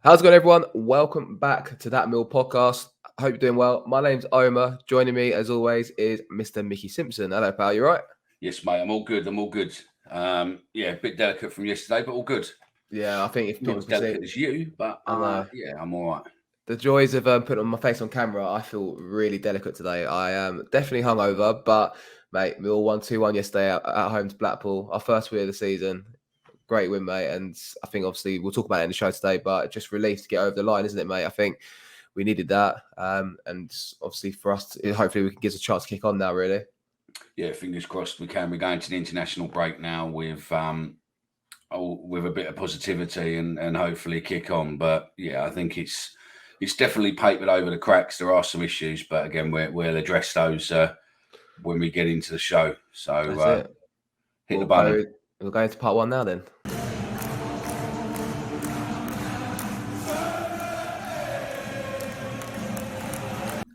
How's it going, everyone? Welcome back to that Millwall Podcast. I hope you're doing well. My name's Omer. Joining me, as always, is Mr. Micky Simpson. Hello, pal. You right? Yes, mate. I'm all good. A bit delicate from yesterday, but all good. Yeah, I think if Not people as can see delicate as you, but I'm all right. the joys of putting on my face on camera, I feel really delicate today. I am definitely hungover, but mate, we all won 2-1 yesterday at home to Blackpool. Our first win of the season. Great win, mate. And I think obviously we'll talk about it in the show today, but just relief to get over the line, isn't it, mate? I think we needed that. And obviously for us, hopefully we can give us a chance to kick on now, really. Yeah, fingers crossed we can. We're going to the international break now with a bit of positivity and hopefully kick on. But yeah, I think it's definitely papered over the cracks. There are some issues, but again, we'll address those when we get into the show. So hit the button. We'll go into part one now then.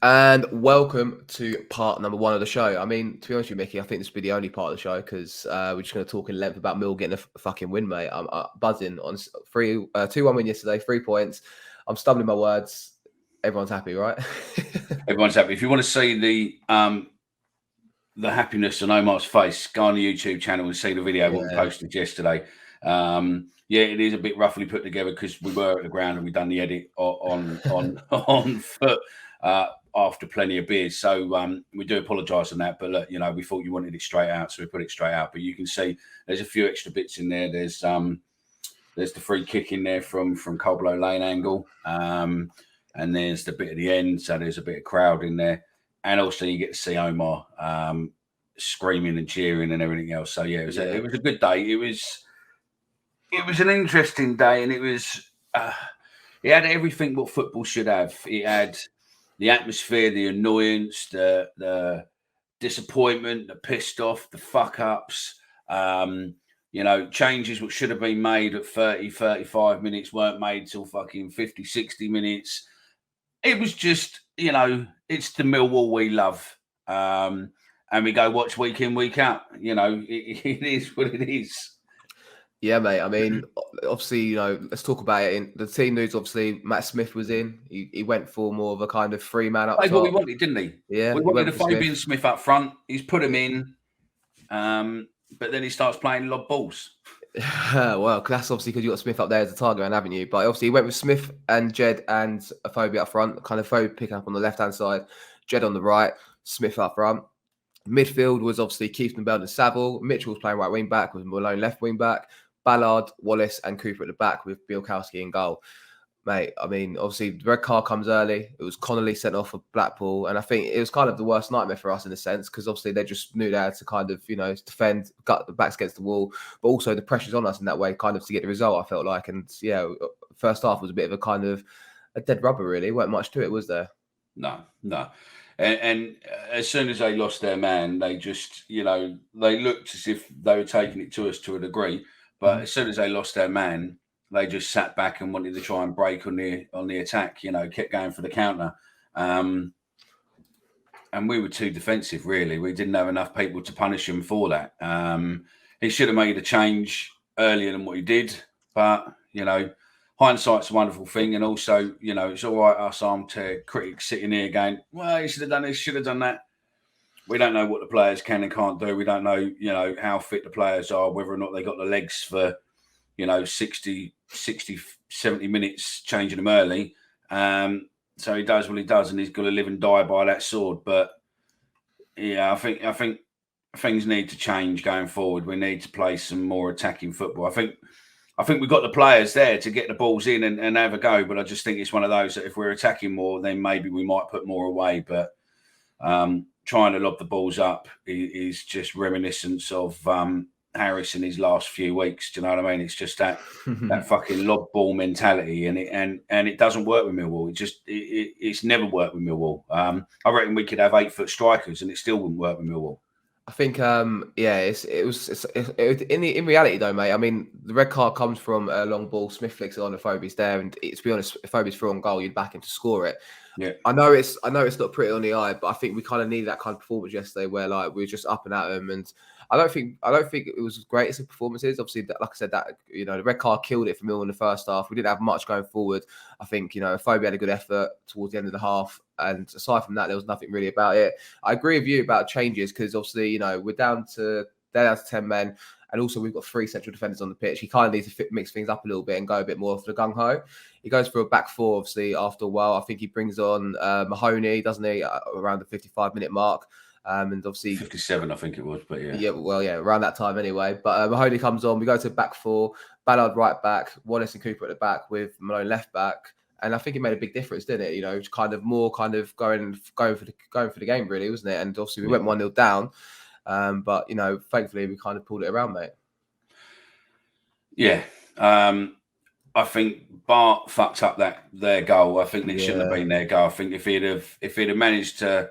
And welcome to part number one of the show. I mean, to be honest with you, Micky, I think this will be the only part of the show because we're just going to talk in length about Mill getting a fucking win, mate. I'm buzzing on 2-1 win yesterday, 3 points. I'm stumbling my words. Everyone's happy, right? Everyone's happy. If you want to see the happiness on Omar's face, go on the YouTube channel and see the video what we posted yesterday. It is a bit roughly put together because we were at the ground and we done the edit on foot after plenty of beers. So we do apologise on that. But look, we thought you wanted it straight out, so we put it straight out. But you can see there's a few extra bits in there. There's the free kick in there from Coblow Lane angle, and there's the bit at the end. So there's a bit of crowd in there. And also you get to see Omar screaming and cheering and everything else. So yeah, it was a good day. It was an interesting day, and it had everything what football should have. It had the atmosphere, the annoyance, the disappointment, the pissed off, the fuck ups. Changes which should have been made at 30, 35 minutes weren't made till fucking 50, 60 minutes. It was just, it's the Millwall we love. And we go watch week in, week out. It is what it is. Yeah, mate. I mean, obviously, let's talk about it. In the team news, obviously, Matt Smith was in. He went for more of a kind of 3-man up top. What we wanted, didn't he? Yeah. We wanted a Fabian Smith up front. He's put him in. But then he starts playing lob balls. Well, that's obviously because you got Smith up there as a target man, haven't you? But obviously he went with Smith and Jed and Afobe up front, kind of Afobe picking up on the left-hand side, Jed on the right, Smith up front. Midfield was obviously Keith and Belden and Saville. Mitchell was playing right wing back with Malone left wing back. Ballard, Wallace and Cooper at the back with Bielkowski in goal. Mate, I mean, obviously the red card comes early. It was Connolly sent off for Blackpool. And I think it was kind of the worst nightmare for us in a sense, because obviously they just knew they had to kind of, defend, gut the backs against the wall. But also the pressure's on us in that way, kind of to get the result, I felt like. And yeah, first half was a bit of a kind of a dead rubber, really. Weren't much to it, was there? No. And as soon as they lost their man, they just, they looked as if they were taking it to us to a degree. But as soon as they lost their man, they just sat back and wanted to try and break on the attack, kept going for the counter. And we were too defensive, really. We didn't have enough people to punish him for that. He should have made a change earlier than what he did. But, hindsight's a wonderful thing. And also, it's all right, us armchair critics sitting here going, well, he should have done this, should have done that. We don't know what the players can and can't do. We don't know, how fit the players are, whether or not they got the legs for, 60, 70 minutes changing them early. So he does what he does, and he's got to live and die by that sword. But yeah, I think things need to change going forward. We need to play some more attacking football. I think we've got the players there to get the balls in and have a go. But I just think it's one of those that if we're attacking more, then maybe we might put more away. But trying to lob the balls up is just reminiscence of Harris in his last few weeks. Do you know what I mean? It's just that fucking lob ball mentality, and it doesn't work with Millwall. It's never worked with Millwall. I reckon we could have 8-foot strikers, and it still wouldn't work with Millwall. I think, in reality though, mate. I mean, the red card comes from a long ball. Smith flicks it on. Afobe's there, and to be honest, if Afobe's through on goal, you'd back him to score it. Yeah. I know it's not pretty on the eye, but I think we kind of needed that kind of performance yesterday where like we were just up and at them, and I don't think it was as great as the performances. Obviously, like I said, that the red card killed it for Mill in the first half. We didn't have much going forward. I think Phobia had a good effort towards the end of the half, and aside from that, there was nothing really about it. I agree with you about changes because obviously they're down to 10 men. And also, we've got 3 central defenders on the pitch. He kind of needs to mix things up a little bit and go a bit more for the gung-ho. He goes for a back 4, obviously, after a while. I think he brings on Mahoney, doesn't he, around the 55-minute mark. And obviously 57, I think it was, but yeah. Yeah, well, yeah, around that time anyway. But Mahoney comes on. We go to back 4, Ballard right back, Wallace and Cooper at the back with Malone left back. And I think it made a big difference, didn't it? Kind of more going for the game, really, wasn't it? And obviously, we went 1-0 down. But thankfully we kind of pulled it around, mate. Yeah. I think Bart fucked up their goal. I think it shouldn't have been their goal. I think if he'd have managed to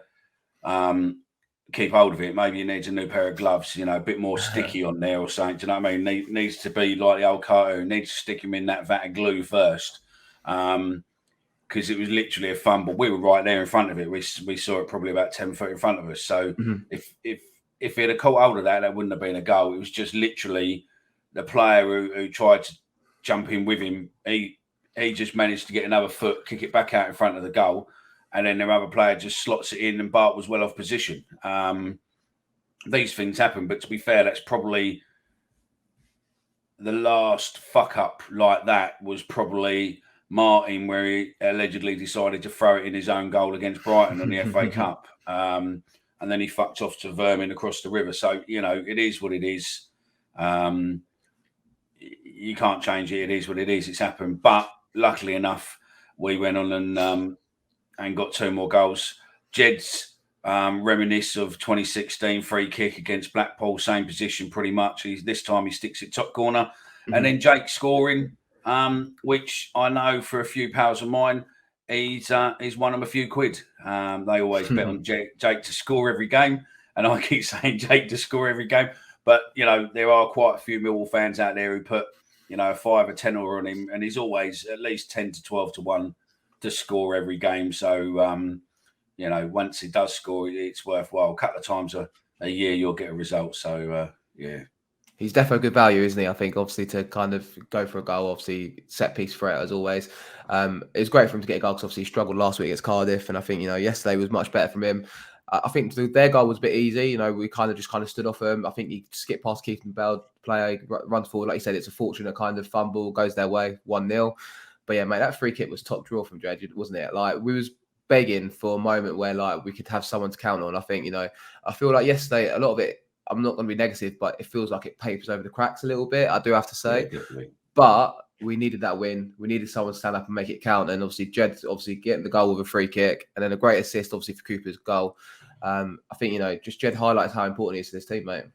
keep hold of it, maybe he needs a new pair of gloves, a bit more sticky on there or something. Do you know what I mean? Needs to be like the old cartoon. Needs to stick him in that vat of glue first. Because it was literally a fumble. We were right there in front of it. We saw it probably about 10 foot in front of us. So if he'd have caught hold of that wouldn't have been a goal. It was just literally the player who tried to jump in with him. He just managed to get another foot, kick it back out in front of the goal, and then their other player just slots it in, and Bart was well off position. These things happen, but to be fair, that's probably the last fuck up like that was probably Martin, where he allegedly decided to throw it in his own goal against Brighton on the FA Cup. And then he fucked off to Vermin across the river. So, it is what it is. You can't change it. It is what it is. It's happened. But luckily enough, we went on and got 2 more goals. Jed's reminisce of 2016 free kick against Blackpool, same position pretty much. This time he sticks it top corner. And then Jake scoring, which I know for a few pals of mine, he's won them a few quid. They always bet on Jake to score every game, and I keep saying Jake to score every game. But there are quite a few Millwall fans out there who put a 5 or 10 on him, and he's always at least 10 to 12 to 1 to score every game. So once he does score, it's worthwhile. A couple of times a year you'll get a result. So yeah. He's definitely good value, isn't he? I think, obviously, to kind of go for a goal, obviously, set-piece threat, as always. It's great for him to get a goal because, obviously, he struggled last week against Cardiff, and I think, yesterday was much better from him. I think their goal was a bit easy. We kind of stood off him. I think he skipped past Keith Bell, player, runs forward. Like you said, it's a fortunate kind of fumble, goes their way, 1-0. But, yeah, mate, that free kick was top draw from Dredge, wasn't it? Like, we was begging for a moment where, like, we could have someone to count on. I think, I feel like yesterday, a lot of it, I'm not going to be negative, but it feels like it papers over the cracks a little bit, I do have to say. Yeah, but we needed that win. We needed someone to stand up and make it count. And obviously, Jed getting the goal with a free kick, and then a great assist, obviously, for Cooper's goal. I think, just Jed highlights how important he is to this team, mate.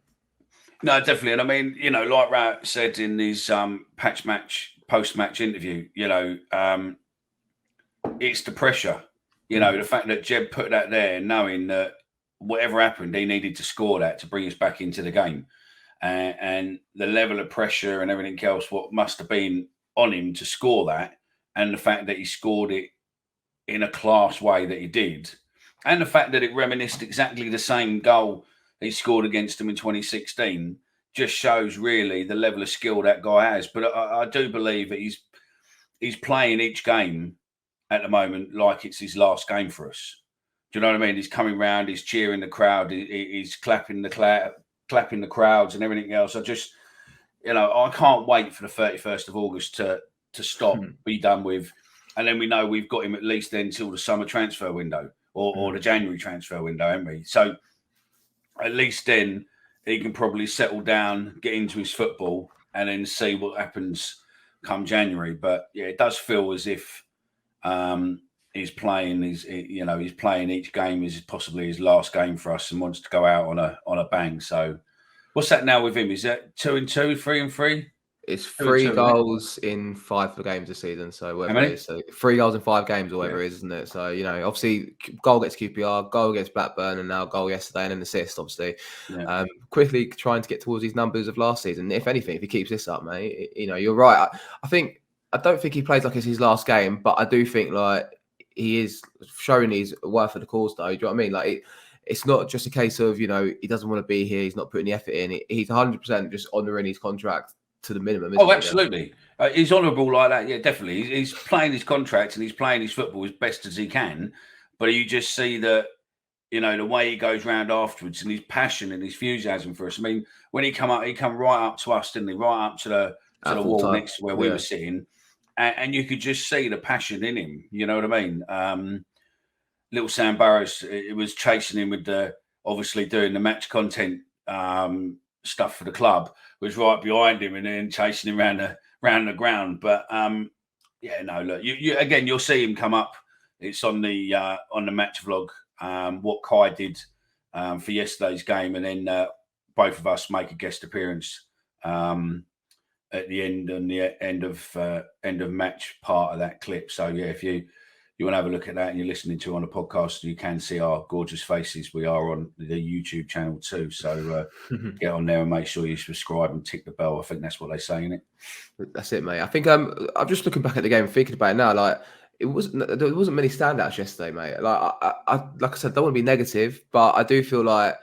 No, definitely. And I mean, like Rat said in his post-match interview, it's the pressure. The fact that Jed put that there, knowing that whatever happened, he needed to score that to bring us back into the game. And the level of pressure and everything else, what must have been on him to score that, and the fact that he scored it in a class way that he did, and the fact that it reminisced exactly the same goal he scored against him in 2016, just shows really the level of skill that guy has. But I do believe that he's playing each game at the moment like it's his last game for us. Do you know what I mean? He's coming round, he's cheering the crowd, he's clapping the crowds and everything else. I just, I can't wait for the 31st of August to stop, be done with. And then we know we've got him at least then till the summer transfer window or the January transfer window, haven't we? So at least then he can probably settle down, get into his football, and then see what happens come January. But yeah, it does feel as if he's playing each game is possibly his last game for us and wants to go out on a bang. So what's that now with him? Is that 2-2, 3-3? It's 3 goals in 5 games this season. So whatever it is, so 3 goals in 5 games or whatever it is, isn't it? So obviously goal against QPR, goal against Blackburn, and now goal yesterday and an assist. Obviously, quickly trying to get towards these numbers of last season. If anything, if he keeps this up, mate, you're right. I don't think he plays like it's his last game, but I do think like he is showing he's worth for the cause, though. Do you know what I mean? Like, it's not just a case of, he doesn't want to be here, he's not putting the effort in. He's 100% just honouring his contract to the minimum, isn't Oh, he? absolutely. He's honourable like that. Yeah, definitely. He's playing his contract and he's playing his football as best as he can. But you just see that, the way he goes round afterwards and his passion and his enthusiasm for us. I mean, when he come right up to us, didn't he? Right up to the wall next to where we were sitting. And you could just see the passion in him. You know what I mean? Little Sam Burrows, it was chasing him with obviously doing the match content stuff for the club, was right behind him and then chasing him around the ground. But look, you again, you'll see him come up. It's on the match vlog. What Kai did for yesterday's game, and then both of us make a guest appearance at the end of match part of that clip. So yeah, if you want to have a look at that and you're listening to on a podcast, you can see our gorgeous faces. We are on the YouTube channel too. So get on there and make sure you subscribe and tick the bell. I think that's what they say, innit? That's it, mate. I think I'm just looking back at the game and thinking about it now. Like, there wasn't many standouts yesterday, mate. Like I said, don't want to be negative, but I do feel like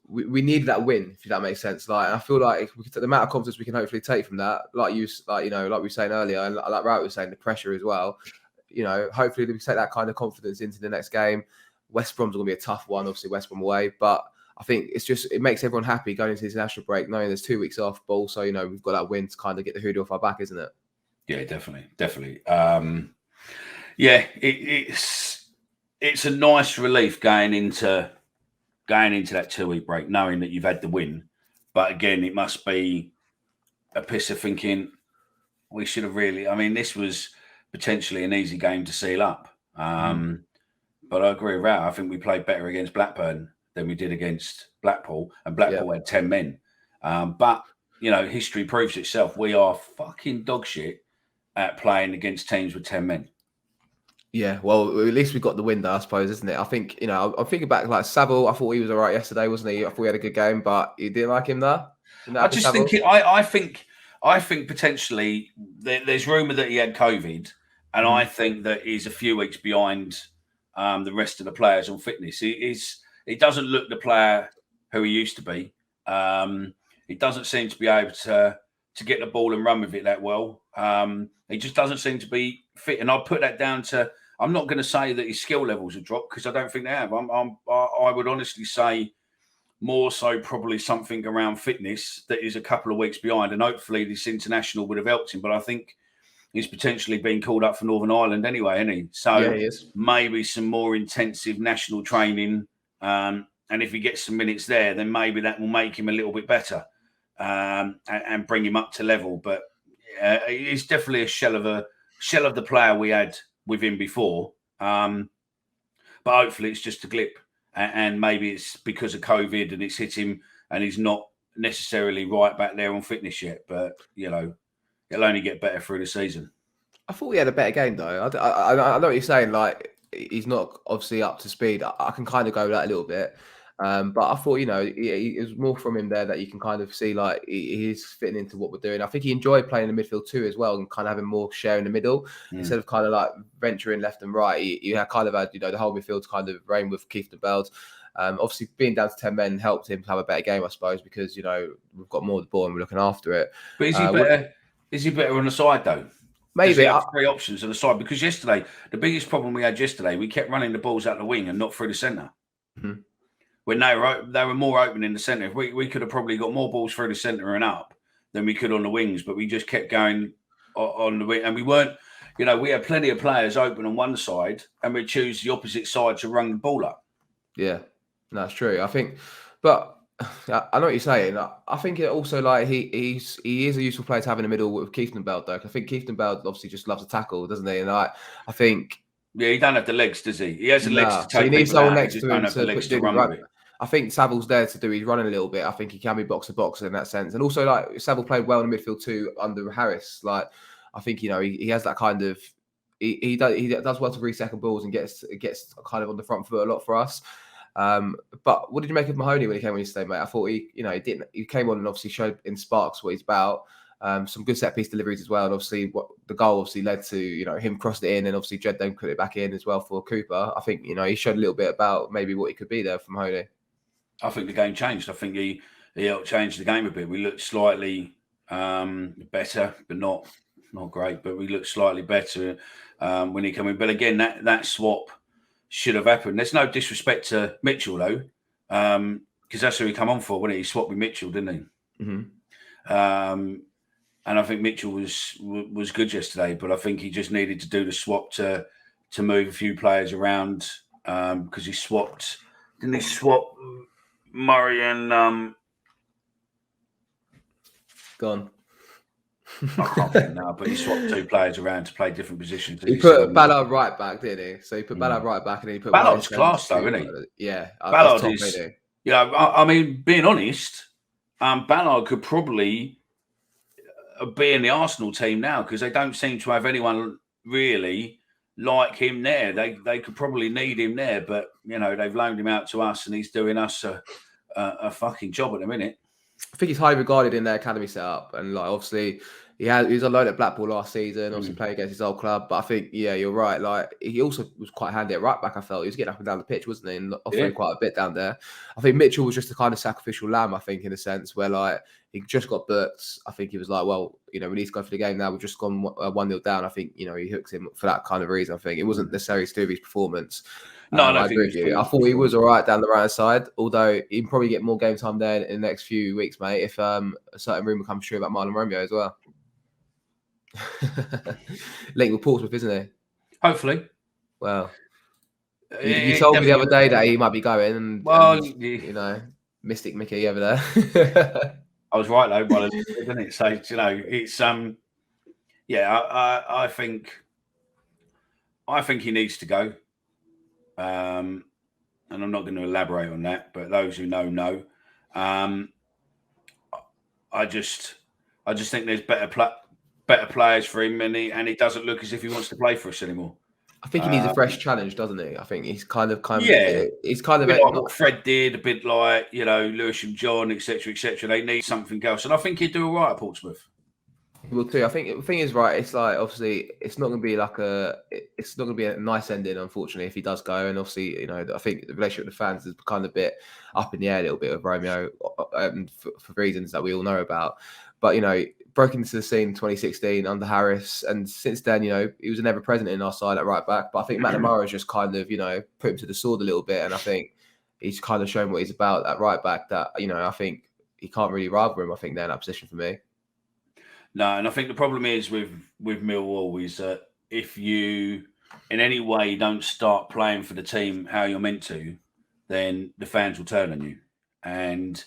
we needed that win, if that makes sense. Like, I feel like if we could take the amount of confidence we can hopefully take from that, like we were saying earlier, and like Rout was saying, the pressure as well. Hopefully we can take that kind of confidence into the next game. West Brom's going to be a tough one, obviously West Brom away, but I think it makes everyone happy going into the international break, knowing there's 2 weeks off, but also, we've got that win to kind of get the hoodie off our back, isn't it? Yeah, definitely. It's a nice relief going into that 2 week break, knowing that you've had the win. But again, it must be a piss of thinking we should have really. I mean, this was potentially an easy game to seal up. But I agree with that. I think we played better against Blackburn than we did against Blackpool, and Blackpool had 10 men. But history proves itself. We are fucking dog shit at playing against teams with 10 men. Yeah, well, at least we got the win, though, I suppose, isn't it? I think, I'm thinking back, like Saville, I thought he was all right yesterday, wasn't he? I thought we had a good game, but you didn't like him there? I just think I think potentially there's rumour that he had COVID, and I think that he's a few weeks behind the rest of the players on fitness. He doesn't look the player who he used to be. He doesn't seem to be able to get the ball and run with it that well. He just doesn't seem to be fit, and I put that down to. I'm not going to say that his skill levels have dropped, because I don't think they have. I would honestly say more so probably something around fitness that is a couple of weeks behind, and hopefully this international would have helped him. But I think he's potentially been called up for Northern Ireland anyway, isn't he? So yeah, he is. Maybe some more intensive national training, and if he gets some minutes there, then maybe that will make him a little bit better and bring him up to level. But he's definitely a shell of the player we had with him before. But hopefully it's just a glip, and maybe it's because of COVID and it's hit him and he's not necessarily right back there on fitness yet. But, it'll only get better through the season. I thought we had a better game, though. I know what you're saying. Like, he's not obviously up to speed. I can kind of go that a little bit. But I thought, it was more from him there that you can kind of see, like, he is fitting into what we're doing. I think he enjoyed playing in the midfield too as well, and kind of having more share in the middle instead of kind of like venturing left and right. He had kind of had, the whole midfield to kind of reign with Keith and Beld. Obviously, being down to 10 men helped him to have a better game, I suppose, because, we've got more of the ball and we're looking after it. But is he better? Is he better on the side, though? Maybe. He have 3 options on the side, because yesterday, the biggest problem we had yesterday, we kept running the balls out the wing and not through the centre. Mm-hmm. When they were more open in the centre. We could have probably got more balls through the centre and up than we could on the wings, but we just kept going on the wing. And we weren't, we had plenty of players open on one side, and we choose the opposite side to run the ball up. Yeah, that's true. I think, but I know what you're saying. I think it also, like, he is a useful player to have in the middle with Keith and Beld, though. I think Keith and Beld obviously just loves to tackle, doesn't he? And I think. Yeah, he don't have the legs, does he? He has the legs to take. So he needs someone next to him to run with it. I think Saville's there to do. He's running a little bit. I think he can be box to box in that sense. And also, like, Saville played well in the midfield too under Harris. Like, I think he has that kind of. He does well to re-second balls and gets kind of on the front foot a lot for us. But what did you make of Mahoney when he came on yesterday, mate? I thought he came on and obviously showed in sparks what he's about. Some good set piece deliveries as well. And obviously, what the goal obviously led to, him crossing it in, and obviously Jed then put it back in as well for Cooper. I think, he showed a little bit about maybe what he could be there from Holy. I think the game changed. I think he helped change the game a bit. We looked slightly better, but not great. But we looked slightly better when he came in. But again, that swap should have happened. There's no disrespect to Mitchell though, because that's who he come on for, wasn't he? He swapped with Mitchell, didn't he? Mm-hmm. And I think Mitchell was good yesterday, but I think he just needed to do the swap to move a few players around because he swapped. Didn't he swap Murray and Gone. I can't think now, but he swapped 2 players around to play different positions. He put Ballard right back, didn't he? So he put Ballard right back, and he put Ballard's class though, isn't he? Yeah, Ballard is. I mean, being honest, Ballard could probably be in the Arsenal team now because they don't seem to have anyone really like him there. They could probably need him there, but they've loaned him out to us, and he's doing us a fucking job at the minute. I think he's highly regarded in their academy setup, and obviously he was a loan at Blackpool last season, obviously playing against his old club. But I think, you're right. He also was quite handy at right back. I felt he was getting up and down the pitch, wasn't he, and offering quite a bit down there. I think Mitchell was just a kind of sacrificial lamb. I think in a sense where he just got booked. I think he was like, well, we need to go for the game now. We've just gone 1-0 down. I think he hooked him for that kind of reason. I think it wasn't necessarily to do with his performance. No, I agree with you. I thought he was all right down the right side, although he can probably get more game time there in the next few weeks, mate, if a certain rumour comes true about Marlon Romeo as well. Linked with Portsmouth, isn't he? Hopefully. Well, you told me the other day that he might be going, and Mystic Mickey over there. I was right though, brother, didn't it? So it's I think he needs to go. And I'm not going to elaborate on that, but those who know. I just think there's better players for him, and he doesn't look as if he wants to play for us anymore. I think he needs a fresh challenge, doesn't he? I think he's kind of he's kind of like what Fred did, a bit like Lewis and John, etc., etc. They need something else, and I think he'd do all right at Portsmouth. Well, too. I think the thing is, right, it's obviously it's not going to be a nice ending, unfortunately, if he does go. And obviously, I think the relationship with the fans is kind of a bit up in the air a little bit with Romeo for reasons that we all know about. But broke into the scene in 2016 under Harris, and since then, he was never present in our side at right back. But I think McNamara just kind of put him to the sword a little bit, and I think he's kind of shown what he's about at right back. That I think he can't really rival him. I think they're in that position for me. No, and I think the problem is with Millwall is that if you in any way don't start playing for the team how you're meant to, then the fans will turn on you. And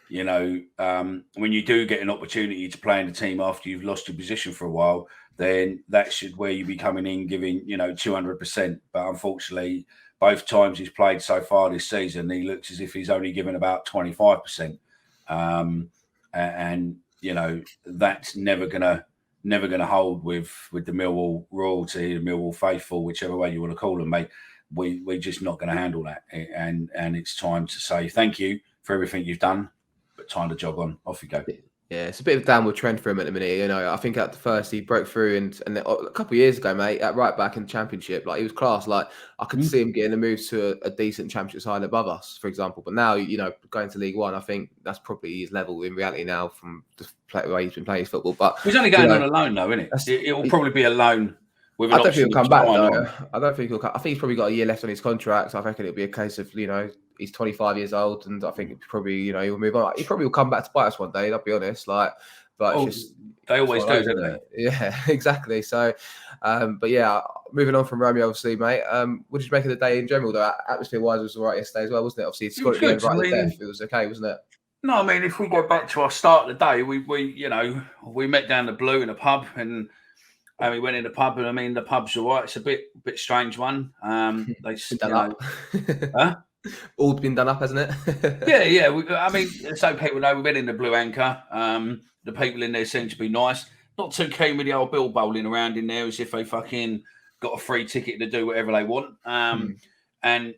when you do get an opportunity to play in the team after you've lost your position for a while, then that's where you be coming in giving 200%. But unfortunately, both times he's played so far this season, he looks as if he's only given about 25%. And that's never gonna hold with the Millwall royalty, the Millwall faithful, whichever way you want to call them, mate. We're just not going to handle that, and it's time to say thank you for everything you've done, but time to jog on. Off you go. Yeah, it's a bit of a downward trend for him at the minute. I think at the first he broke through, and a couple of years ago, mate, at right back in the Championship, he was class. I could see him getting a move to a decent Championship side above us, for example. But now, going to League One, I think that's probably his level in reality now from the way he's been playing his football. But he's only going on a loan, though, isn't it? It will probably be a loan. I don't think he'll come back, though. I don't think he'll come. I think he's probably got a year left on his contract. So I reckon it'll be a case of, he's 25 years old, and I think probably, he'll move on. He probably will come back to bite us one day. I'll be honest. But it's just they always do, don't they? Yeah, exactly. So, but yeah, moving on from Romeo, obviously, mate. What did you make of the day in general? Though, atmosphere-wise, it was all right yesterday as well, wasn't it? Obviously, it's got to be right at death. It was okay, wasn't it? No, I mean, if we go back to our start of the day, we met down the Blue in a pub, and we went in the pub, and I mean, the pub's all right. It's a bit strange one. They huh? All been done up, hasn't it? Yeah. I mean, so people know we went in the Blue Anchor. The people in there seem to be nice. Not too keen with the old bill bowling around in there as if they fucking got a free ticket to do whatever they want. And,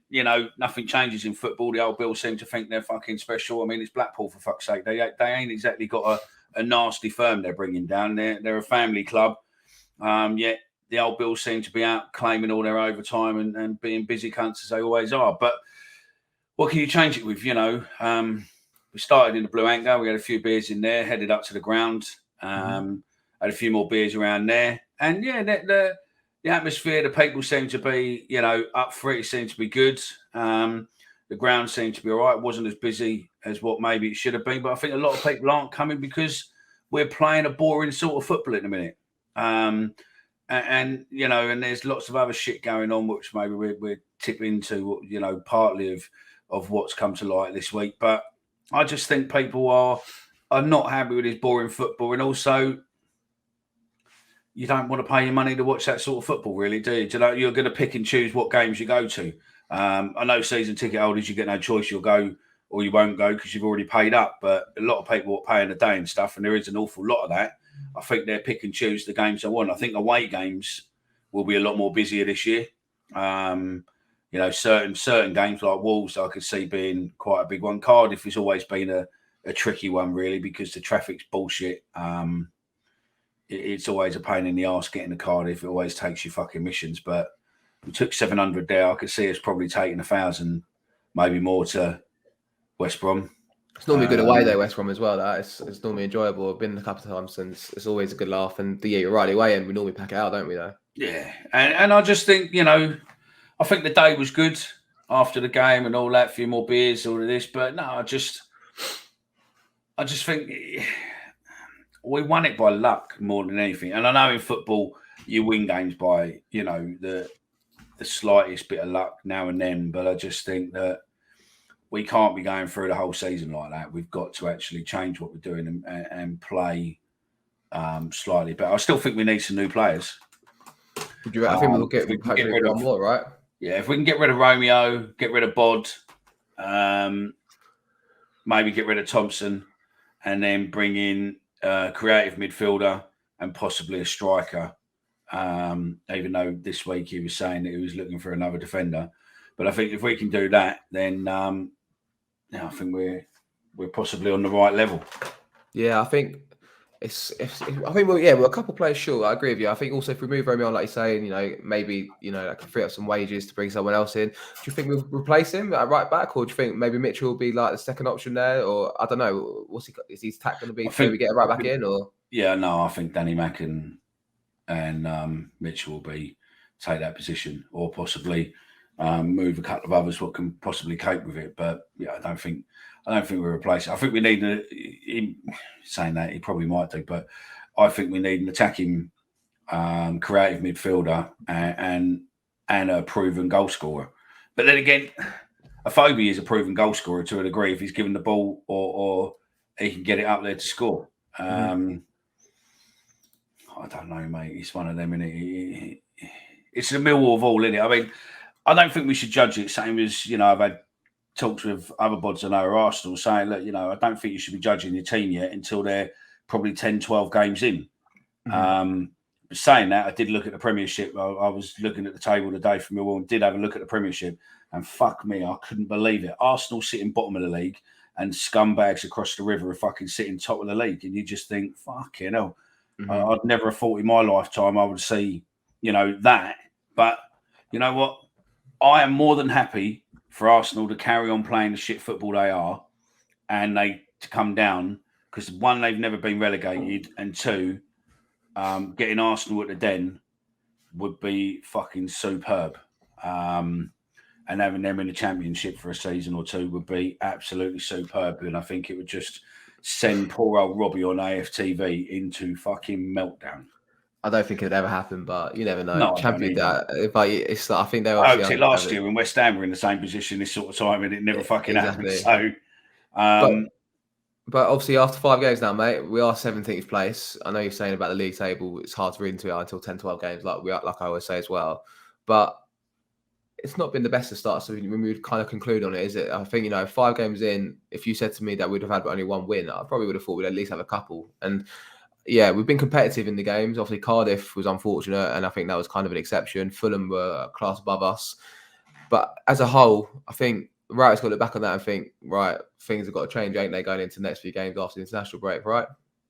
nothing changes in football. The old Bills seem to think they're fucking special. I mean, it's Blackpool, for fuck's sake. They ain't exactly got a nasty firm they're bringing down. They're a family club, yet the old Bills seem to be out claiming all their overtime and being busy cunts as they always are. But what can you change it with? We started in the Blue Anchor. We had a few beers in there, headed up to the ground, had a few more beers around there. And, the atmosphere, the people seem to be, up for it. It seemed to be good. The ground seemed to be all right. It wasn't as busy as what maybe it should have been. But I think a lot of people aren't coming because we're playing a boring sort of football in a minute. And there's lots of other shit going on, which maybe we're tipping into, partly of what's come to light this week. But I just think people are not happy with this boring football. And also, you don't want to pay your money to watch that sort of football, really, do you? You're going to pick and choose what games you go to. I know season ticket holders, you get no choice. You'll go or you won't go because you've already paid up. But a lot of people are paying a day and stuff, and there is an awful lot of that. I think they're pick and choose the games they want. I think away games will be a lot more busier this year. Certain games like Wolves, I could see being quite a big one. Cardiff has always been a tricky one, really, because the traffic's bullshit. It's always a pain in the arse getting to Cardiff. It always takes you fucking missions. But we took 700 there. I could see us probably taking 1,000, maybe more to West Brom. It's normally good away though, West Brom as well. It's normally enjoyable. I've been a couple of times and it's always a good laugh. And you're right away, and we normally pack it out, don't we? Though. Yeah, and I just think I think the day was good after the game and all that. A few more beers, all of this, but no, I just think we won it by luck more than anything. And I know in football you win games by the slightest bit of luck now and then, but I just think that we can't be going through the whole season like that. We've got to actually change what we're doing and play slightly better. I still think we need some new players. I think we'll get rid of one more, right? Yeah, if we can get rid of Romeo, get rid of Bod, maybe get rid of Thompson, and then bring in a creative midfielder and possibly a striker. Even though this week he was saying that he was looking for another defender. But I think if we can do that, then I think we're possibly on the right level. Yeah, I think we're a couple of players short. I agree with you. I think also if we move Romeo on, like you're saying, maybe I can free up some wages to bring someone else in. Do you think we'll replace him at right back, or do you think maybe Mitchell will be like the second option there, or I don't know? Is his tack going to be? Maybe get a right back in, or I think Danny Mack and Mitchell will take that position, or possibly move a couple of others what can possibly cope with it. But I don't think we replace it. I think we need saying that he probably might do, but I think we need an attacking creative midfielder and a proven goal scorer. But then again, Afobe is a proven goal scorer to a degree if he's given the ball or he can get it up there to score. I don't know, mate. It's one of them, innit? It's the Millwall of all, innit? I mean, I don't think we should judge it. Same as, I've had talks with other bods I know are Arsenal saying, look, I don't think you should be judging your team yet until they're probably 10, 12 games in. Saying that, I did look at the Premiership. I was looking at the table today for Millwall and did have a look at the Premiership. And fuck me, I couldn't believe it. Arsenal sitting bottom of the league and scumbags across the river are fucking sitting top of the league. And you just think, fucking hell. I'd never have thought in my lifetime I would see, that. But you know what? I am more than happy for Arsenal to carry on playing the shit football they are and they to come down because, one, they've never been relegated, and two, getting Arsenal at the Den would be fucking superb. And having them in the Championship for a season or two would be absolutely superb. And I think it would just send poor old Robbie on AFTV into fucking meltdown. I don't think it'd ever happen, but you never know. No, Champion that, but it's I think they were. I it last year when West Ham were in the same position this sort of time, and it never fucking happened. So, but obviously after 5 games now, mate, we are 17th place. I know you're saying about the league table; it's hard to read into it until 10, 12 games, like I always say as well. But it's not been the best of starts. So we would kind of conclude on it, is it? I think 5 games in, if you said to me that we'd have had only 1 win, I probably would have thought we'd at least have a couple. And yeah, we've been competitive in the games. Obviously, Cardiff was unfortunate, and I think that was kind of an exception. Fulham were a class above us. But as a whole, I think Wright's got to look back on that and think, right, things have got to change, ain't they, going into the next few games after the international break, right?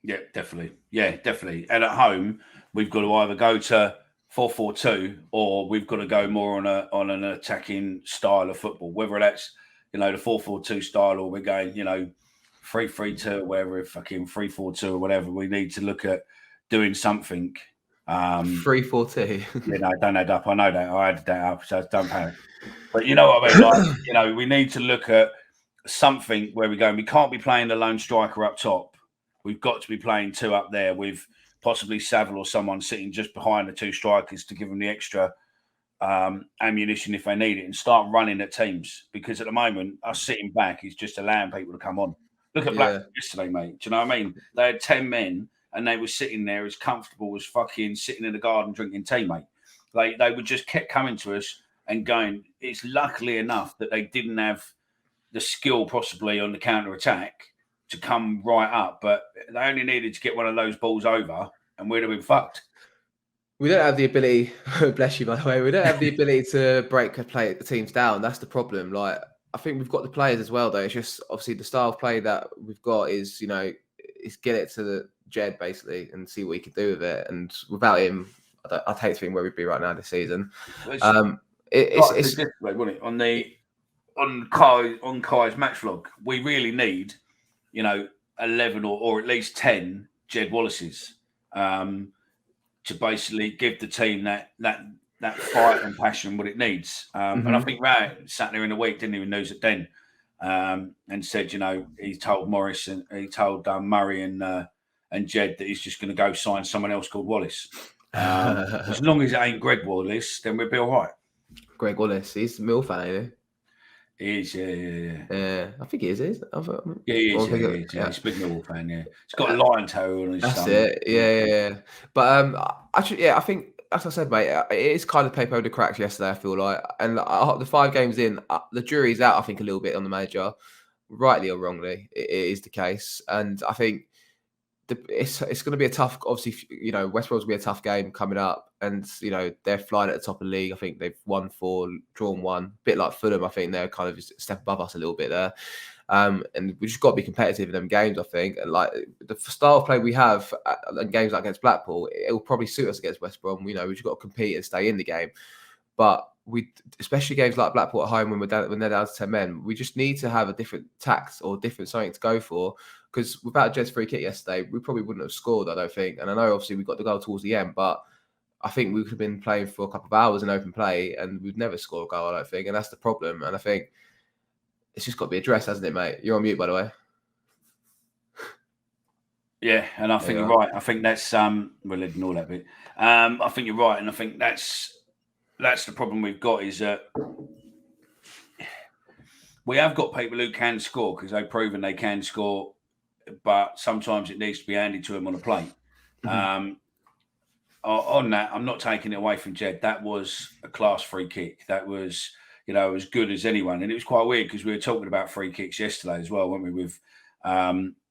Yeah, definitely. Yeah, definitely. And at home, we've got to either go to 4-4-2 or we've got to go more on an attacking style of football. Whether that's the 4-4-2 style or we're going 3-3-2, whatever, fucking 3-4-2 or whatever. We need to look at doing something. 3-4-2. Don't add up. I know that. I added that up, so don't panic. But you know what I mean? Like, we need to look at something where we're going. We can't be playing the lone striker up top. We've got to be playing two up there with possibly Savile or someone sitting just behind the two strikers to give them the extra ammunition if they need it, and start running at teams. Because at the moment, us sitting back is just allowing people to come on. Look at Blackpool yesterday, mate. Do you know what I mean? They had 10 men and they were sitting there as comfortable as fucking sitting in the garden drinking tea, mate. They would just kept coming to us and going. It's luckily enough that they didn't have the skill possibly on the counter attack to come right up, but they only needed to get one of those balls over and we'd have been fucked. We don't have the ability, bless you, by the way, we don't have the ability to break the teams down. That's the problem. Like, I think we've got the players as well, though. It's just obviously the style of play that we've got is, is get it to the Jed basically and see what he can do with it. And without him, I'd hate to think where we'd be right now this season. It's wouldn't it? On Kai's match vlog, we really need 11 or at least 10 Jed Wallaces to basically give the team that fight and passion what it needs. And I think Ray sat there in the week, didn't even lose it then, and said he told Morris and he told Murray and Jed that he's just going to go sign someone else called Wallace. As long as it ain't Greg Wallace, then we'll be all right. Greg Wallace, he's a Mill fan, ain't he? He is, yeah. I think he is. He is. He's a big Millwall fan, yeah. He's got a lion toe on his That's stomach. it, yeah. But actually, I think, as I said, mate, it is kind of paper over the cracks yesterday, I feel like. And the 5 games in, the jury's out, I think, a little bit on the manager. Rightly or wrongly, it is the case. And I think it's going to be a tough, obviously, West Brom's going to be a tough game coming up. And, they're flying at the top of the league. I think they've won 4, drawn 1. A bit like Fulham, I think they're kind of just a step above us a little bit there. And we just got to be competitive in them games, I think. And like the style of play we have in games like against Blackpool, it will probably suit us against West Brom. We just got to compete and stay in the game. But especially games like Blackpool at home when they're down to 10 men, we just need to have a different tact or different something to go for. Because without Jed's free kick yesterday, we probably wouldn't have scored, I don't think. And I know obviously we got the goal towards the end, but I think we could have been playing for a couple of hours in open play and we'd never score a goal, I don't think. And that's the problem. And I think it's just got to be addressed, hasn't it, mate? You're on mute, by the way. Yeah, and I think you're right. I think that's we'll ignore that bit. I think you're right, and I think that's the problem we've got is that we have got people who can score because they've proven they can score, but sometimes it needs to be handed to them on a plate. On that, I'm not taking it away from Jed. That was a class free kick. That was, as good as anyone. And it was quite weird because we were talking about free kicks yesterday as well, weren't we? With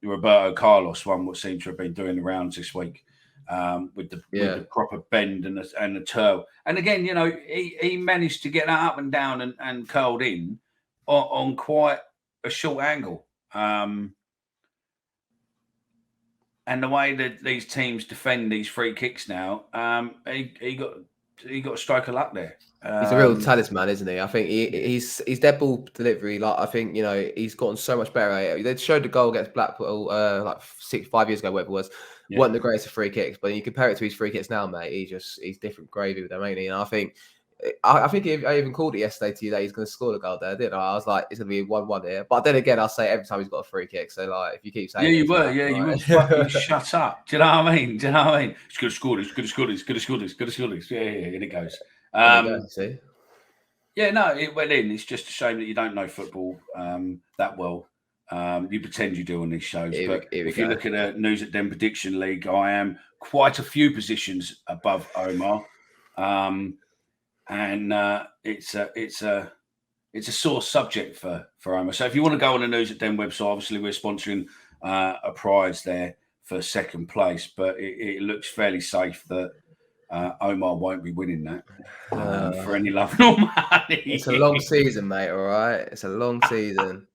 Roberto Carlos, one what seemed to have been doing the rounds this week, with the proper bend and the twirl. And again, he managed to get that up and down and curled in on quite a short angle. And the way that these teams defend these free kicks now, he got a stroke of luck there. He's a real talisman, isn't he? I think he's dead ball delivery. Like I think he's gotten so much better. They showed the goal against Blackpool like 5 years ago, whatever it was. Yeah. Wasn't the greatest of free kicks, but you compare it to his free kicks now, mate. He's different gravy with them, ain't he? And I think I even called it yesterday to you that he's going to score the goal there, didn't I? I was like, it's going to be 1-1 here. But then again, I'll say every time he's got a free kick. So, like, if you keep saying... Yeah, you were. Yeah, you were fucking shut up. Do you know what I mean? He's going to score this, going to score this, going to score this, going to score this. Yeah, and it goes. See? Yeah, no, it went in. It's just a shame that you don't know football that well. You pretend you do on these shows. But if you look at a News at Den Prediction League, I am quite a few positions above Omar. And it's a sore subject for Omar. So if you want to go on the News at Den website, obviously we're sponsoring a prize there for second place, but it looks fairly safe that Omar won't be winning that for any love nor money. It's a long season, mate. All right, it's a long season.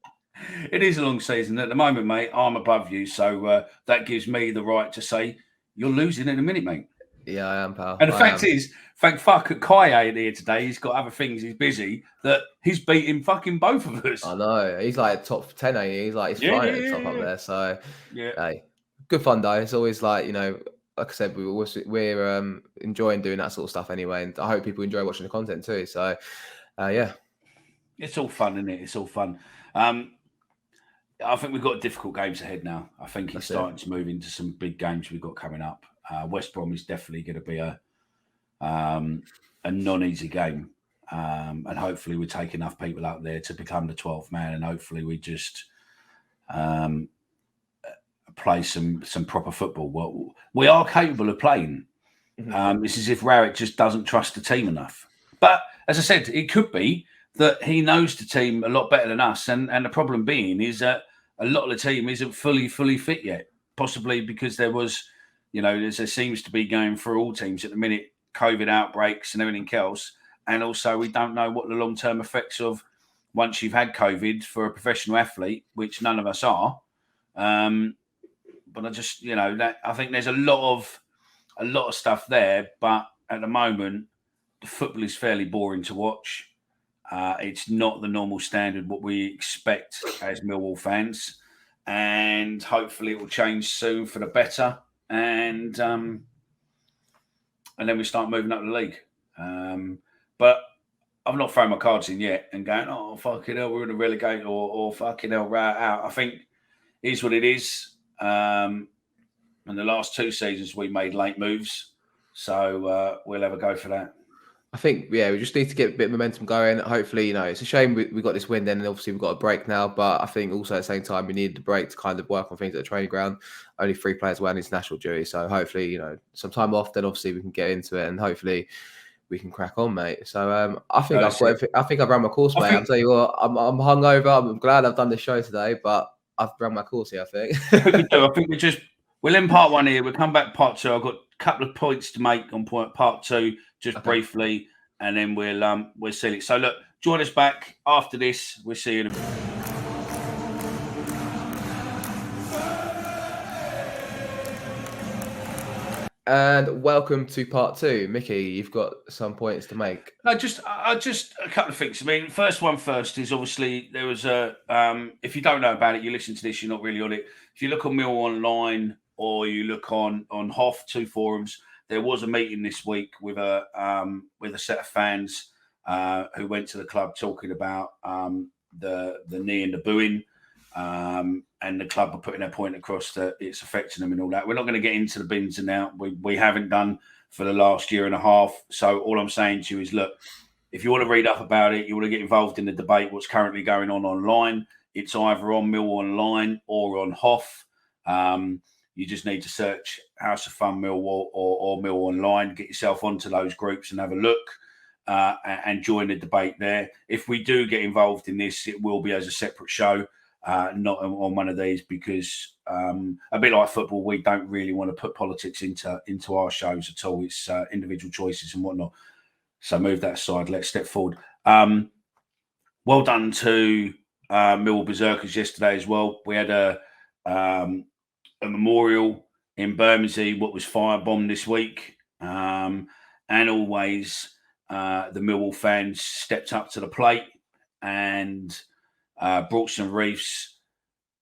It is a long season. At the moment, mate, I'm above you. So that gives me the right to say, you're losing in a minute, mate. Yeah, I am, pal. And the fact is, thank fuck Kai ain't here today. He's got other things. He's busy. That he's beating fucking both of us. I know. He's like top 10, ain't he? He's flying at the top up there. So, hey, good fun, though. It's always like, like I said, we're enjoying doing that sort of stuff anyway. And I hope people enjoy watching the content too. So, yeah. It's all fun, isn't it? It's all fun. I think we've got difficult games ahead now. I think it's starting to move into some big games we've got coming up. West Brom is definitely going to be a non-easy game. And hopefully we take enough people out there to become the 12th man. And hopefully we just play some proper football. Well, we are capable of playing. It's as if Rarick just doesn't trust the team enough. But as I said, it could be that he knows the team a lot better than us. And the problem being is that a lot of the team isn't fully fit yet. Possibly because there was, there seems to be going through all teams at the minute, COVID outbreaks and everything else. And also we don't know what the long-term effects of once you've had COVID for a professional athlete, which none of us are. But I just, I think there's a lot of stuff there. But at the moment, the football is fairly boring to watch. It's not the normal standard what we expect as Millwall fans, and hopefully it will change soon for the better. And then we start moving up the league. But I've not thrown my cards in yet and going, oh fucking hell, we're in a relegate or fucking hell, right out. I think it is what it is. In the last 2 seasons we made late moves, so we'll have a go for that. I think, we just need to get a bit of momentum going. Hopefully, it's a shame we got this win then, and obviously we've got a break now. But I think also at the same time, we needed the break to kind of work on things at the training ground. Only 3 players were on international duty. So hopefully, some time off, then obviously we can get into it and hopefully we can crack on, mate. So I think I've run my course, mate. I'll tell you what, I'm hungover. I'm glad I've done this show today, but I've run my course here, I think. I think we'll end part 1 here. We'll come back part 2. I've got a couple of points to make on part 2, just briefly, and then we'll seal it. So look, join us back after this. We'll see you in a bit. And welcome to part 2. Mickey, you've got some points to make. No, just a couple of things. I mean, first is obviously there was a, if you don't know about it, you listen to this, you're not really on it. If you look on Millwall Online or you look on Hoff, 2 forums, there was a meeting this week with a set of fans who went to the club talking about the knee and the booing. And the club are putting their point across that it's affecting them and all that. We're not going to get into the bins and out. We haven't done for the last year and a half. So all I'm saying to you is, look, if you want to read up about it, you want to get involved in the debate, what's currently going on online, it's either on Millwall Online or on Hoff. You just need to search House of Fun Millwall or Millwall Online, get yourself onto those groups and have a look and join the debate there. If we do get involved in this, it will be as a separate show. Not on one of these, because a bit like football, we don't really want to put politics into our shows at all. It's individual choices and whatnot. So move that aside. Let's step forward. Well done to Millwall Berserkers yesterday as well. We had a memorial in Bermondsey, what was firebombed this week, and always the Millwall fans stepped up to the plate and brought some wreaths.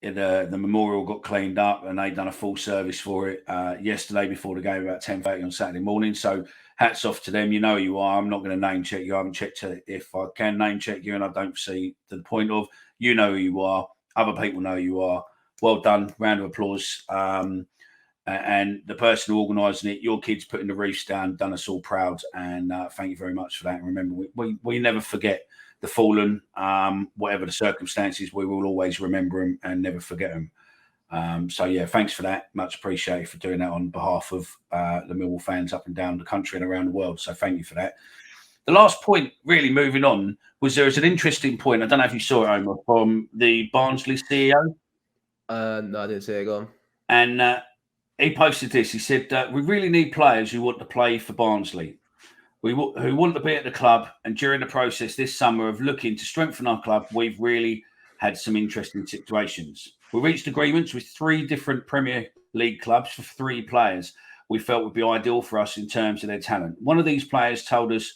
The memorial got cleaned up and they'd done a full service for it yesterday before the game about 10:30 on Saturday morning. So hats off to them. You know who you are. I'm not going to name check you. I haven't checked it. If I can name check you, and I don't see the point of, you know who you are. Other people know who you are. Well done. Round of applause. And the person who organising it, your kids putting the wreaths down, done us all proud. And thank you very much for that. And remember, we never forget the fallen, whatever the circumstances, we will always remember them and never forget them. So, yeah, thanks for that. Much appreciated for doing that on behalf of the Millwall fans up and down the country and around the world. So thank you for that. The last point, really moving on, was there was an interesting point. I don't know if you saw it, Omer, from the Barnsley CEO. No, I didn't see it. Go on. And he posted this. He said, we really need players who want to play for Barnsley. Who want to be at the club, and during the process this summer of looking to strengthen our club, we've really had some interesting situations. We reached agreements with 3 different Premier League clubs for 3 players we felt would be ideal for us in terms of their talent. One of these players told us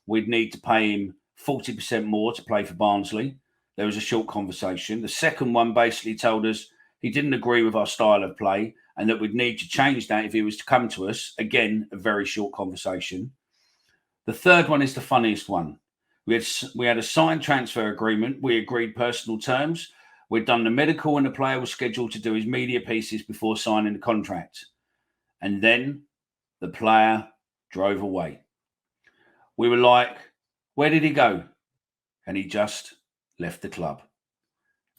we'd need to pay him 40% more to play for Barnsley. There was a short conversation. The second one basically told us he didn't agree with our style of play and that we'd need to change that if he was to come to us. Again, a very short conversation. The third one is the funniest one. We had a signed transfer agreement. We agreed personal terms. We'd done the medical and the player was scheduled to do his media pieces before signing the contract. And then the player drove away. We were like, where did he go? And he just left the club.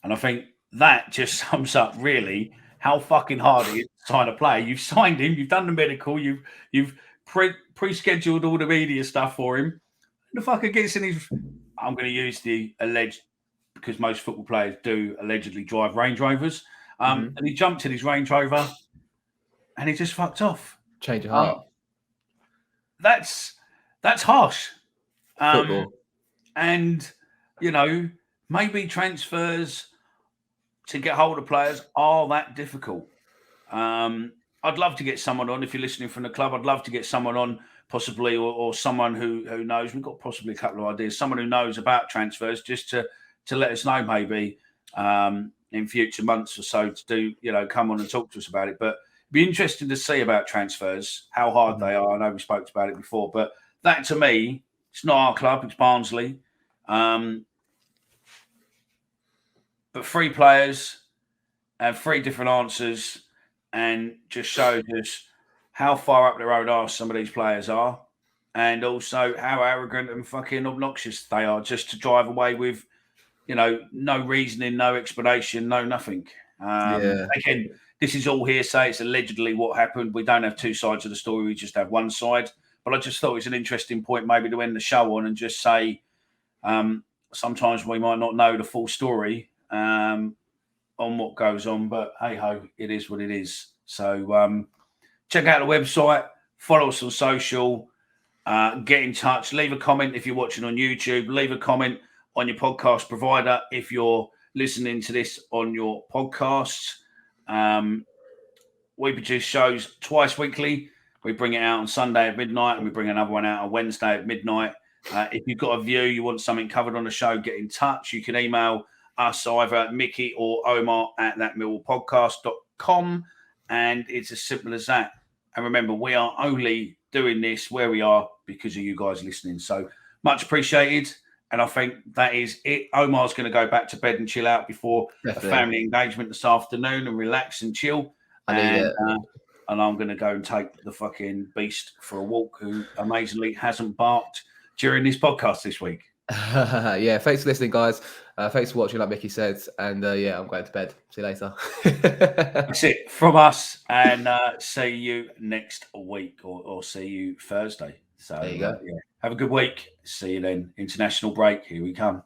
And I think that just sums up really how fucking hard it is to sign a player. You've signed him, you've done the medical, you've pre-scheduled all the media stuff for him. The fucker gets in his... I'm going to use the alleged, because most football players do allegedly drive Range Rovers. And he jumped in his Range Rover and he just fucked off. Change your heart. That's harsh. Football. And, you know, maybe transfers to get hold of players are that difficult. I'd love to get someone on, if you're listening from the club, I'd love to get someone on possibly, or someone who knows. We've got possibly a couple of ideas. Someone who knows about transfers, just to let us know maybe in future months or so to do, you know, come on and talk to us about it. But it'd be interesting to see about transfers, how hard they are. I know we spoke about it before, but that to me, it's not our club, it's Barnsley. But 3 players and 3 different answers, and just shows us how far up their own arse some of these players are, and also how arrogant and fucking obnoxious they are just to drive away with, you know, no reasoning, no explanation, no nothing. Again, this is all hearsay. It's allegedly what happened. We don't have 2 sides of the story. We just have one side. But I just thought it was an interesting point maybe to end the show on and just say sometimes we might not know the full story on what goes on, but hey-ho, it is what it is. So check out the website, follow us on social, get in touch, leave a comment if you're watching on YouTube, leave a comment on your podcast provider if you're listening to this on your podcasts. We produce shows twice weekly. We bring it out on Sunday at midnight and we bring another one out on Wednesday at midnight. If you've got a view, you want something covered on the show, get in touch. You can email us either Micky or Omer at thatmillwallpodcast.com, and it's as simple as that. And remember, we are only doing this where we are because of you guys listening. So much appreciated. And I think that is it. Omar's going to go back to bed and chill out before a family engagement this afternoon and relax and chill. And I'm going to go and take the fucking beast for a walk, who amazingly hasn't barked during this podcast this week. Yeah, thanks for listening, guys. Thanks for watching, like Micky said. And yeah, I'm going to bed. See you later. That's it from us. And see you next week or see you Thursday. So there you go. Yeah. Have a good week. See you then. International break. Here we come.